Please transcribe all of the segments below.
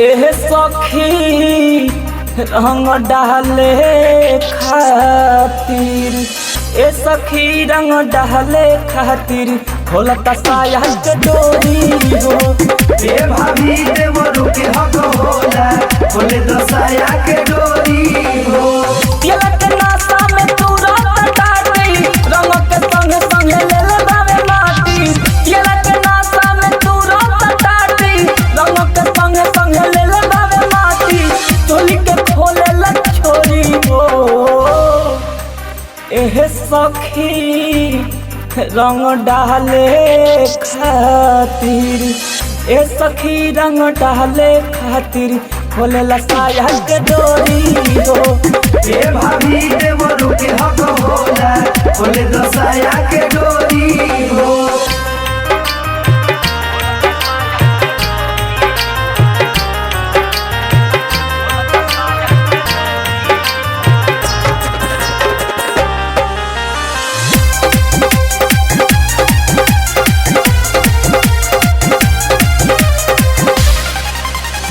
एह सखी रंग डाले खातिर, ए सखी रंग डाले खातिर खोलता साया के डोरी हो। ए भाभी देवरू के हक होला, खोले दो साया के डोरी हो। केला के नासा में तू रात काटी, रंग के संगे संगे ले ले बावे माटी। केला के नासा में तू रात काटी, रंग के संगे संगे ले ले बावे माटी। चोली के खोले ला छोरी हो। एह सखी रंग डाले खातिर, ए सखी रंग डाले खातिर खोले ला साया के डोरी हो। ए भाभी देवरू के हक होला, खोले दो साया के डोरी हो।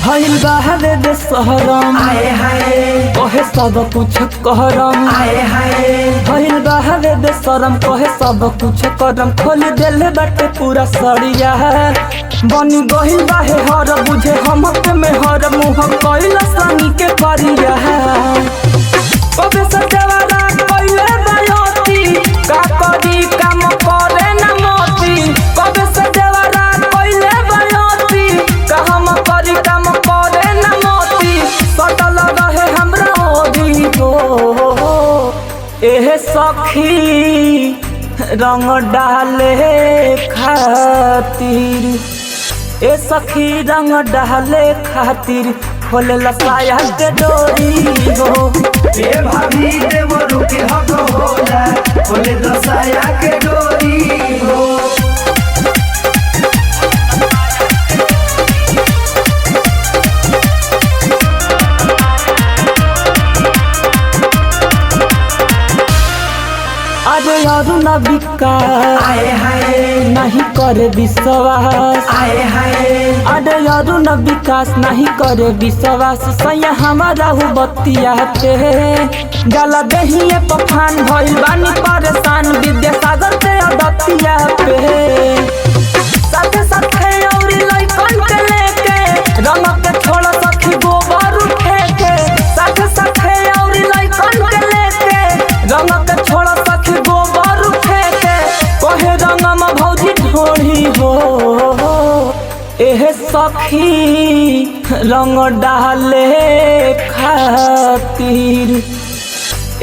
भइल बाहरे दे सहरम, आए हाय कहे सब कुछ कहरम। आए हाय भइल बाहरे दे शरम, कहे सब कुछ करम। खोल देले बाटे पूरा सड़िया, बनी गहिल बाहे हर बुझे हमक में हर मुँह कइल सनी के परिया। कबे से देवारा कइले दयती, का करी काम करे न मोती। कबे से देवारा कइले दयती, का हम करी काम करे न मोती। सटल रहे हमरा ओढ़ी हो। एह सखी रंग डाले खातिर, ए सखी रंग डाले खातिर खोले ला साया के डोरी हो। ए भाभी देवरू के हक होला, खोले दो साया के डोरी हो। अरे यारू न विकास, आए हाय नहीं करे विश्वास। आए हाय अरे यारू न विकास, नहीं करे विश्वास। सैया हमारा हु बतिया पे गला दहिए पफान भइल बानी परेशान। विद्यासागर से अदतिया पे साथे साथे औरी लइकन के लेके रंग के छोड़ सखी गोबर उठे के। साथे साथे औरी लइकन के लेके रंग के छोड़ सखी गोबर उठे के। कहे रंग में भौजी ढोढ़ी हो। एह सखी रंग डाले खातिर,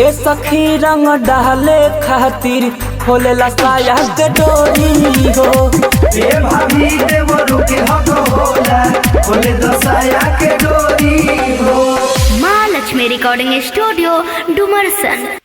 ए सखी रंग डाले खातिर खोले ला साया के डोरी हो। ए भाभी देवरू के हक होला, खोले दो साया के डोरी हो। माँ लक्ष्मी रिकॉर्डिंग स्टूडियो डुमरसन।